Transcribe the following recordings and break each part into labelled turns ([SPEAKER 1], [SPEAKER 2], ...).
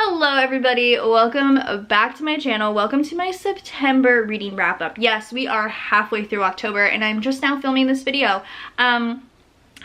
[SPEAKER 1] Hello everybody, welcome back to my channel. Welcome to my September reading wrap up. Yes, we are halfway through October and I'm just now filming this video. Have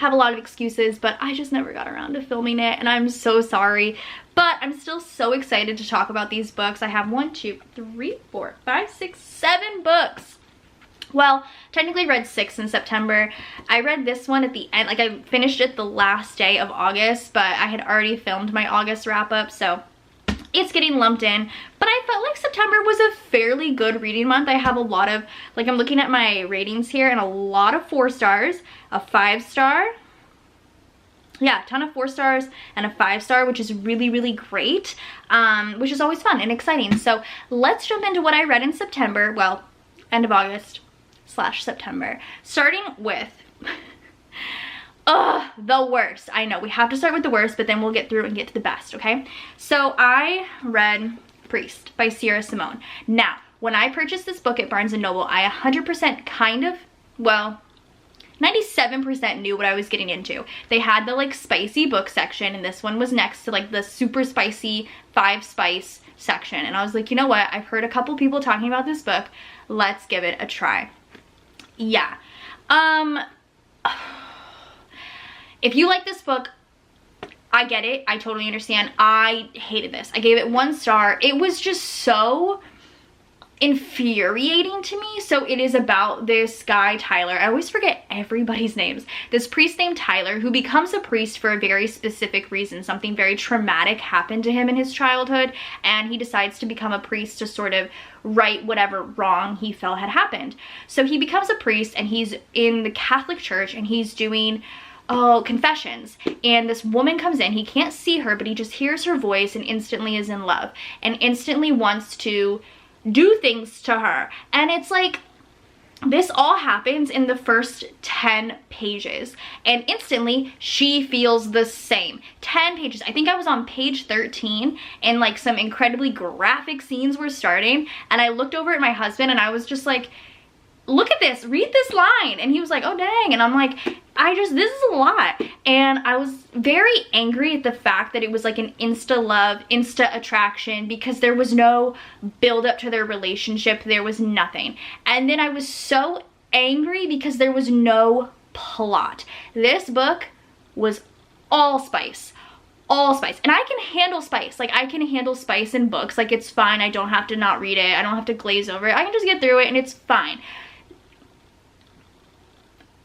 [SPEAKER 1] a lot of excuses, but I just never got around to filming it and I'm so sorry. But I'm still so excited to talk about these books. I have 1, 2, 3, 4, 5, 6, 7 books. Well, technically read 6 in September. I read this one at the end, like I finished it the last day of August, but I had already filmed my August wrap up, so it's getting lumped in. But I felt like September was a fairly good reading month. I have a lot of, like I'm looking at my ratings here, and a lot of 4 stars, a 5-star, yeah, a ton of 4 stars and a 5-star, which is really great, which is always fun and exciting. So let's jump into what I read in September, well, end of August / September, starting with the worst. I know we have to start with the worst, but then we'll get through and get to the best, okay? So I read Priest by Sierra Simone. Now, when I purchased this book at Barnes & Noble, I 100% kind of, well, 97% knew what I was getting into. They had the like spicy book section, and this one was next to like the super spicy 5-spice section. And I was like, you know what? I've heard a couple people talking about this book. Let's give it a try. Yeah. If you like this book, I get it. I totally understand. I hated this. I gave it 1 star. It was just so infuriating to me. So it is about this guy, Tyler. I always forget everybody's names. This priest named Tyler, who becomes a priest for a very specific reason. Something very traumatic happened to him in his childhood, and he decides to become a priest to sort of right whatever wrong he felt had happened. So he becomes a priest, and he's in the Catholic Church, and he's doing confessions, and this woman comes in. He can't see her, but he just hears her voice and instantly is in love and instantly wants to do things to her. And it's like, this all happens in the first 10 pages, and instantly she feels the same. 10 pages. I think I was on page 13 and like some incredibly graphic scenes were starting, and I looked over at my husband and I was just like, look at this, read this line. And he was like, oh dang. And I'm like, this is a lot. And I was very angry at the fact that it was like an insta love, insta attraction, because there was no build up to their relationship. There was nothing. And then I was so angry because there was no plot. This book was all spice. All spice. And I can handle spice. Like, I can handle spice in books. Like, it's fine. I don't have to not read it. I don't have to glaze over it. I can just get through it and it's fine.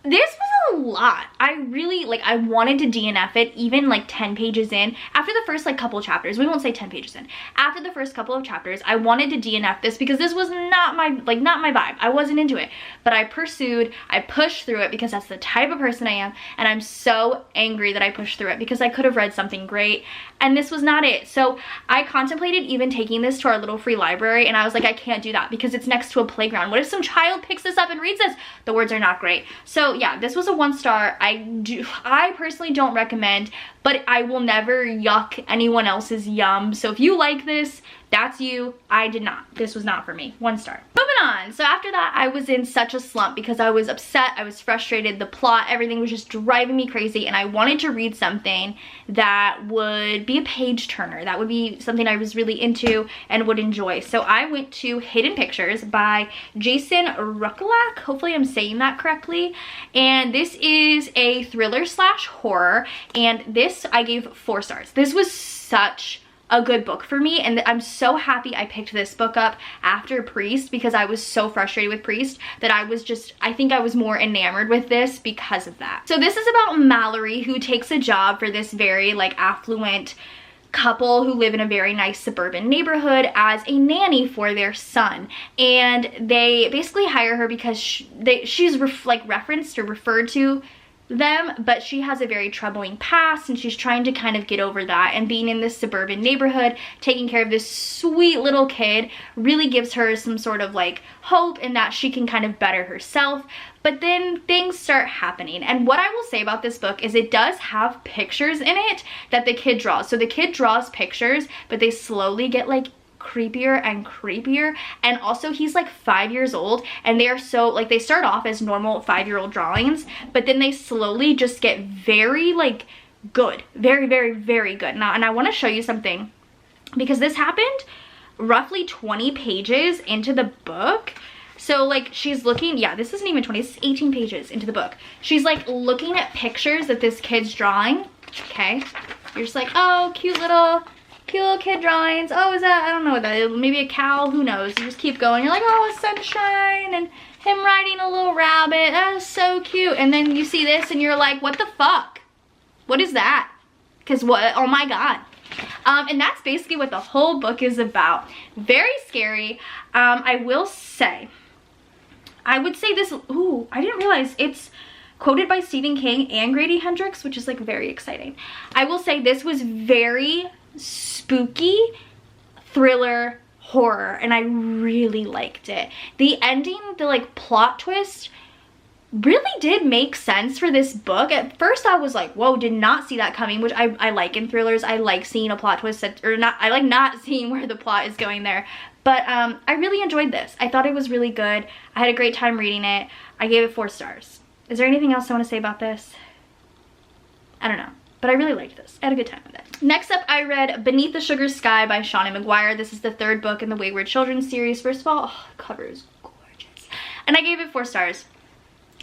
[SPEAKER 1] This was a lot. I really, like, I wanted to DNF it even like 10 pages in. After the first like couple chapters, we won't say 10 pages in. After the first couple of chapters, I wanted to DNF this because this was not my vibe. I wasn't into it. But I pursued, I pushed through it because that's the type of person I am. And I'm so angry that I pushed through it because I could have read something great. And this was not it. So I contemplated even taking this to our little free library, and I was like, I can't do that because it's next to a playground. What if some child picks this up and reads this? The words are not great. So yeah, this was a 1 star. I personally don't recommend, but I will never yuck anyone else's yum. So if you like this, that's you. I did not. This was not for me. 1 star. Moving on. So after that, I was in such a slump because I was upset, I was frustrated, the plot, everything was just driving me crazy, and I wanted to read something that would be a page turner. That would be something I was really into and would enjoy. So I went to Hidden Pictures by Jason Ruckalak. Hopefully I'm saying that correctly. And this is a thriller / horror, and this I gave 4 stars. This was such a good book for me, and I'm so happy I picked this book up after Priest because I was so frustrated with Priest that I think I was more enamored with this because of that. So this is about Mallory, who takes a job for this very like affluent couple who live in a very nice suburban neighborhood as a nanny for their son, and they basically hire her because she's referenced or referred to them, but she has a very troubling past, and she's trying to kind of get over that, and being in this suburban neighborhood taking care of this sweet little kid really gives her some sort of like hope in that she can kind of better herself. But then things start happening, and what I will say about this book is it does have pictures in it that the kid draws. So the kid draws pictures, but they slowly get like creepier and creepier. And also he's like 5 years old, and they are so like, they start off as normal 5-year-old drawings, but then they slowly just get very like good, very good. Now, and I want to show you something because this happened roughly 20 pages into the book. So like she's looking, yeah, this isn't even 20, this is 18 pages into the book. She's like looking at pictures that this kid's drawing, okay? You're just like, oh, cute little kid drawings. Oh, is that, I don't know what that is, maybe a cow, who knows? You just keep going, you're like, oh, sunshine, and him riding a little rabbit, that is so cute. And then you see this and you're like, what the fuck? What is that? Because what, oh my God. And that's basically what the whole book is about. Very scary. I will say, I would say this, ooh, I didn't realize it's quoted by Stephen King and Grady Hendrix, which is like very exciting. I will say this was very spooky, thriller, horror, and I really liked it. The ending, the like plot twist really did make sense for this book. At first I was like, whoa, did not see that coming, which I like in thrillers. I like seeing a plot twist that, or not, I like not seeing where the plot is going there. But I really enjoyed this. I thought it was really good. I had a great time reading it. I gave it 4 stars. Is there anything else I want to say about this? I don't know, but I really liked this. I had a good time with it. Next up, I read Beneath the Sugar Sky by Shawnee McGuire. This is the 3rd book in the Wayward Children series. First of all, oh, the cover is gorgeous. And I gave it 4 stars.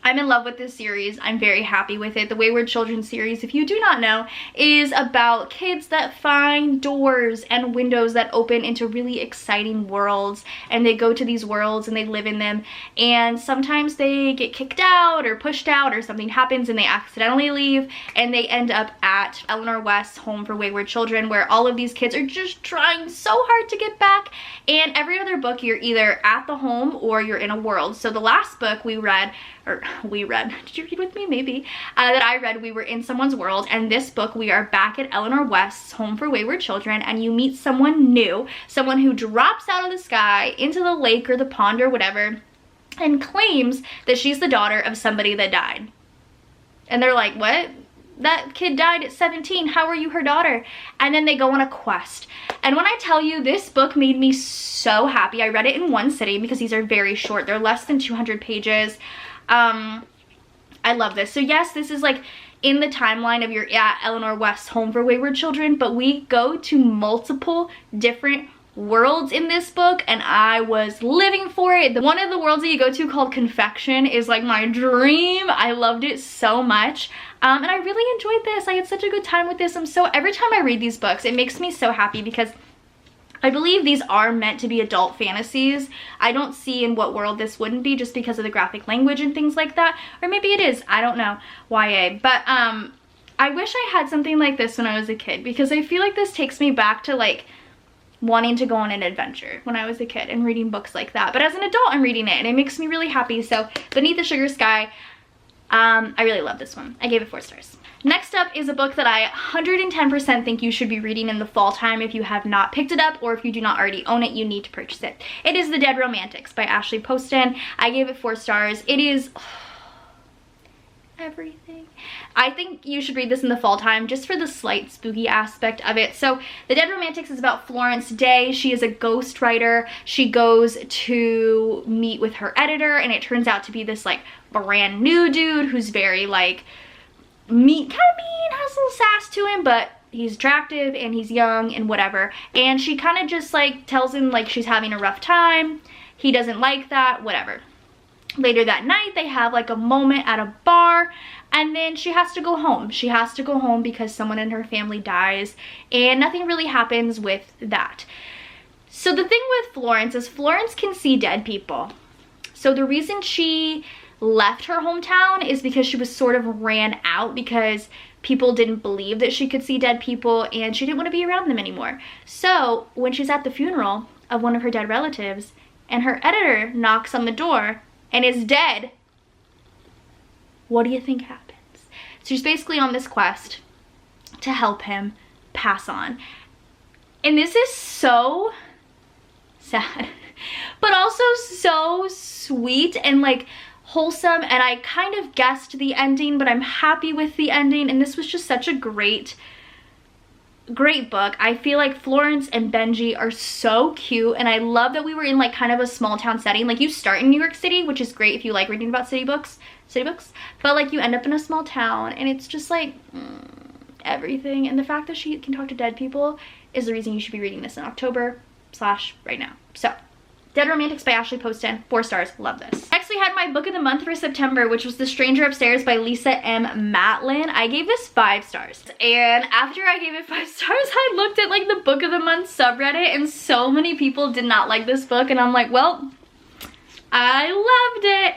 [SPEAKER 1] I'm in love with this series. I'm very happy with it. The Wayward Children series, if you do not know, is about kids that find doors and windows that open into really exciting worlds, and they go to these worlds and they live in them, and sometimes they get kicked out or pushed out or something happens and they accidentally leave, and they end up at Eleanor West's Home for Wayward Children, where all of these kids are just trying so hard to get back. And every other book, you're either at the home or you're in a world. So the last book we read, did you read with me? Maybe. That I read, we were in someone's world, and this book we are back at Eleanor West's Home for Wayward Children, and you meet someone new, someone who drops out of the sky into the lake or the pond or whatever, and claims that she's the daughter of somebody that died. And they're like, what? That kid died at 17, how are you her daughter? And then they go on a quest. And when I tell you, this book made me so happy. I read it in one sitting because these are very short. They're less than 200 pages. I love this. So yes, this is like in the timeline of your Eleanor West's Home for Wayward Children, but we go to multiple different worlds in this book, and I was living for it. One of the worlds that you go to, called Confection, is like my dream. I loved it so much. And I really enjoyed this. I had such a good time with this. Every time I read these books, it makes me so happy because I believe these are meant to be adult fantasies. I don't see in what world this wouldn't be, just because of the graphic language and things like that. Or maybe it is, I don't know, YA. But I wish I had something like this when I was a kid, because I feel like this takes me back to like wanting to go on an adventure when I was a kid and reading books like that. But as an adult, I'm reading it and it makes me really happy. So Beneath the Sugar Sky, I really love this one. I gave it 4 stars. Next up is a book that I 110% think you should be reading in the fall time if you have not picked it up, or if you do not already own it, you need to purchase it. It is The Dead Romantics by Ashley Poston. I gave it 4 stars. It is everything. I think you should read this in the fall time just for the slight spooky aspect of it. So The Dead Romantics is about Florence Day. She is a ghostwriter. She goes to meet with her editor, and it turns out to be this like brand new dude who's very like mean, kind of mean, has a little sass to him, but he's attractive and he's young and whatever. And she kind of just like tells him like she's having a rough time. He doesn't like that, whatever. Later that night, they have like a moment at a bar, and then she has to go home. She has to go home because someone in her family dies, and nothing really happens with that. So the thing with Florence is Florence can see dead people. So the reason she left her hometown is because she was sort of ran out because people didn't believe that she could see dead people, and she didn't want to be around them anymore. So when she's at the funeral of one of her dead relatives and her editor knocks on the door and is dead, what do you think happens? So she's basically on this quest to help him pass on. And this is so sad, but also so sweet and like wholesome, and I kind of guessed the ending, but I'm happy with the ending. And this was just such a great book. I feel like Florence and Benji are so cute, and I love that we were in like kind of a small town setting. Like you start in New York City, which is great if you like reading about city books, but like you end up in a small town, and it's just like everything. And the fact that she can talk to dead people is the reason you should be reading this in October / right now. So, Dead Romantics by Ashley Poston, 4 stars, love this. Next we had my book of the month for September, which was The Stranger Upstairs by Lisa M. Matlin. I gave this 5 stars. And after I gave it 5 stars, I looked at like the book of the month subreddit and so many people did not like this book and I'm like, well, I loved it.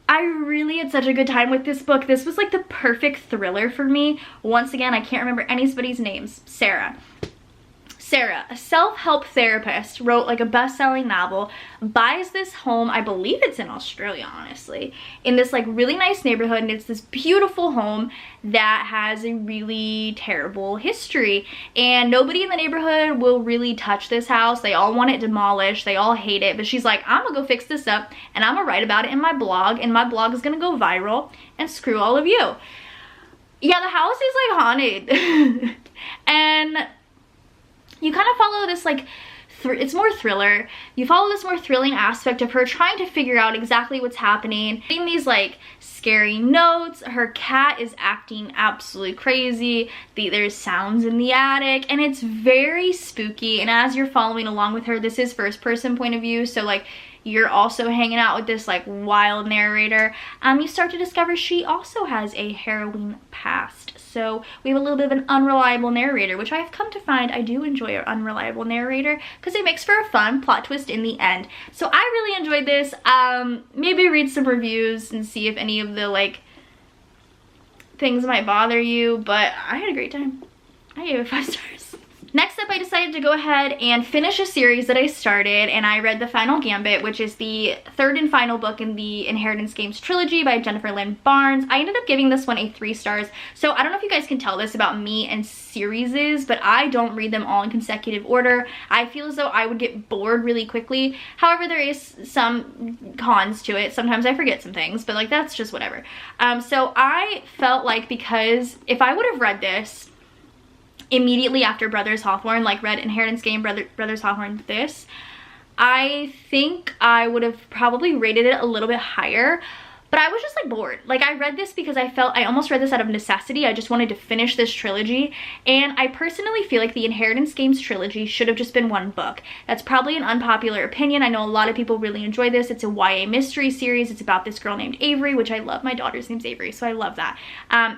[SPEAKER 1] I really had such a good time with this book. This was like the perfect thriller for me. Once again, I can't remember anybody's names. Sarah, a self-help therapist, wrote like a best-selling novel, buys this home, I believe it's in Australia, honestly, in this like really nice neighborhood, and it's this beautiful home that has a really terrible history, and nobody in the neighborhood will really touch this house. They all want it demolished, they all hate it, but she's like, I'm gonna go fix this up, and I'm gonna write about it in my blog, and my blog is gonna go viral, and screw all of you. Yeah, the house is like haunted, and you kind of follow this like, it's more thriller. You follow this more thrilling aspect of her trying to figure out exactly what's happening. Getting these like scary notes. Her cat is acting absolutely crazy. There's sounds in the attic and it's very spooky. And as you're following along with her, this is first person point of view. So like you're also hanging out with this like wild narrator. You start to discover she also has a harrowing past. So we have a little bit of an unreliable narrator, which I have come to find I do enjoy an unreliable narrator because it makes for a fun plot twist in the end. So I really enjoyed this. Maybe read some reviews and see if any of the like things might bother you, but I had a great time. I gave it 5 stars. Next up, I decided to go ahead and finish a series that I started, and I read The Final Gambit, which is the 3rd and final book in the Inheritance Games trilogy by Jennifer Lynn Barnes. I ended up giving this one a 3 stars. So I don't know if you guys can tell this about me and series, but I don't read them all in consecutive order. I feel as though I would get bored really quickly. However, there is some cons to it. Sometimes I forget some things, but like that's just whatever. So I felt like because if I would have read this immediately after Brothers Hawthorne, like read Inheritance Game, Brothers Hawthorne, this, I think I would have probably rated it a little bit higher. But I was just like bored. Like I read this because I almost read this out of necessity. I just wanted to finish this trilogy. And I personally feel like the Inheritance Games trilogy should have just been 1 book. That's probably an unpopular opinion. I know a lot of people really enjoy this. It's a YA mystery series. It's about this girl named Avery, which I love. My daughter's name's Avery, so I love that.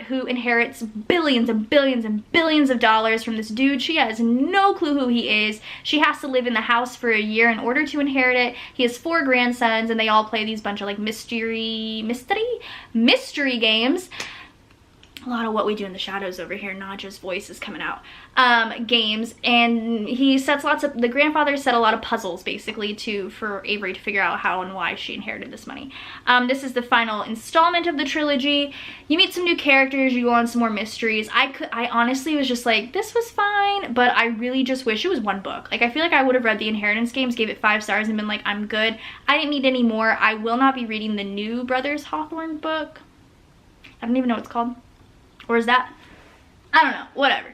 [SPEAKER 1] Who inherits billions and billions and billions of dollars from this dude. She has no clue who he is. She has to live in the house for a year in order to inherit it. He has 4 grandsons and they all play these bunch of like mystery games. A lot of What We Do in the Shadows over here. Naja's voice is coming out. Games, and he sets the grandfather set a lot of puzzles basically for Avery to figure out how and why she inherited this money. This is the final installment of the trilogy. You meet some new characters, you go on some more mysteries. I honestly was just like, this was fine, but I really just wish it was 1 book. Like I feel like I would have read the Inheritance Games, gave it 5 stars and been like, I'm good. I didn't need any more. I will not be reading the new Brothers Hawthorne book. I don't even know what it's called. Or is that? I don't know. Whatever.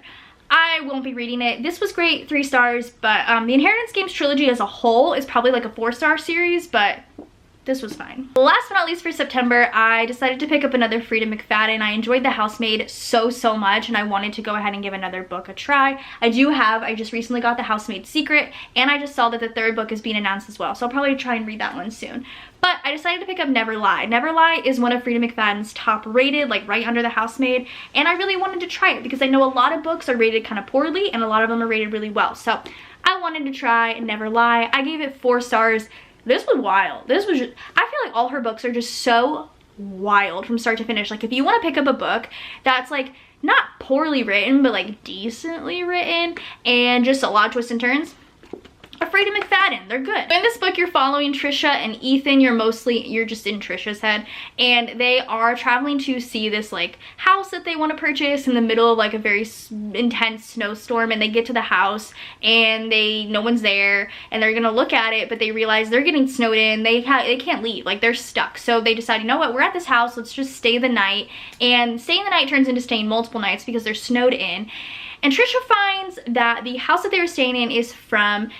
[SPEAKER 1] I won't be reading it. This was great, 3 stars, but the Inheritance Games trilogy as a whole is probably like a 4-star series, but this was fine. Last but not least for September, I decided to pick up another Frida McFadden. I enjoyed The Housemaid so much and I wanted to go ahead and give another book a try. I just recently got The Housemaid's Secret and I just saw that the 3rd book is being announced as well, so I'll probably try and read that one soon. But I decided to pick up Never Lie. Never Lie is one of Frida McFadden's top rated, like right under The Housemaid, and I really wanted to try it because I know a lot of books are rated kind of poorly and a lot of them are rated really well. So I wanted to try Never Lie. I gave it 4 stars. This was wild. This was just, I feel like all her books are just so wild from start to finish. Like if you want to pick up a book that's like not poorly written, but like decently written and just a lot of twists and turns, Frida McFadden, they're good. In this book, you're following Trisha and Ethan. You're just in Trisha's head, and they are traveling to see this like house that they want to purchase in the middle of like a very intense snowstorm. And they get to the house and no one's there, and they're gonna look at it, but they realize they're getting snowed in. They can't leave, like they're stuck. So they decide, you know what, we're at this house, let's just stay the night. And staying the night turns into staying multiple nights because they're snowed in. And Trisha finds that the house that they were staying in is from,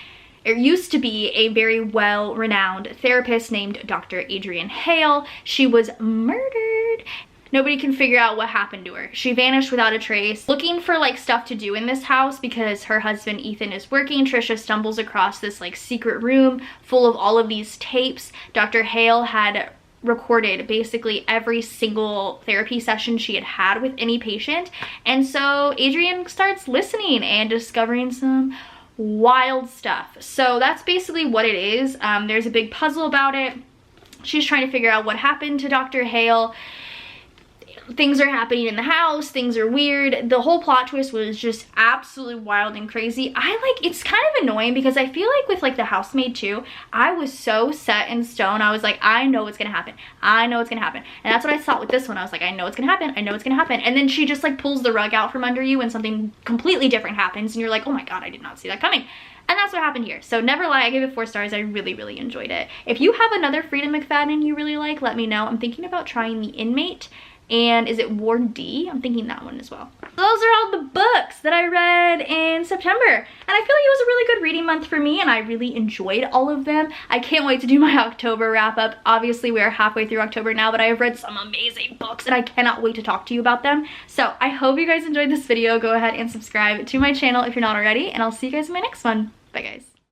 [SPEAKER 1] it used to be a very well-renowned therapist named Dr. Adrienne Hale. She was murdered Nobody can figure out what happened to her. She vanished without a trace. Looking for like stuff to do in this house because her husband Ethan is working, Trisha stumbles across this like secret room full of all of these tapes. Dr. Hale had recorded basically every single therapy session she had had with any patient. And so Adrienne starts listening and discovering some wild stuff. So that's basically what it is. There's a big puzzle about it. She's trying to figure out what happened to Dr. Hale. Things are happening in the house, things are weird. The whole plot twist was just absolutely wild and crazy. It's kind of annoying because I feel like with like The Housemaid too, I was so set in stone. I was like, I know what's gonna happen. I know what's gonna happen. And that's what I thought with this one. I was like, I know what's gonna happen. I know what's gonna happen. And then she just like pulls the rug out from under you and something completely different happens and you're like, oh my God, I did not see that coming. And that's what happened here. So never lie, I gave it 4 stars. I really, really enjoyed it. If you have another Freedom McFadden you really like, let me know. I'm thinking about trying The Inmate. And is it Ward D? I'm thinking that one as well. So those are all the books that I read in September. And I feel like it was a really good reading month for me and I really enjoyed all of them. I can't wait to do my October wrap up. Obviously we are halfway through October now, but I have read some amazing books and I cannot wait to talk to you about them. So I hope you guys enjoyed this video. Go ahead and subscribe to my channel if you're not already and I'll see you guys in my next one. Bye guys.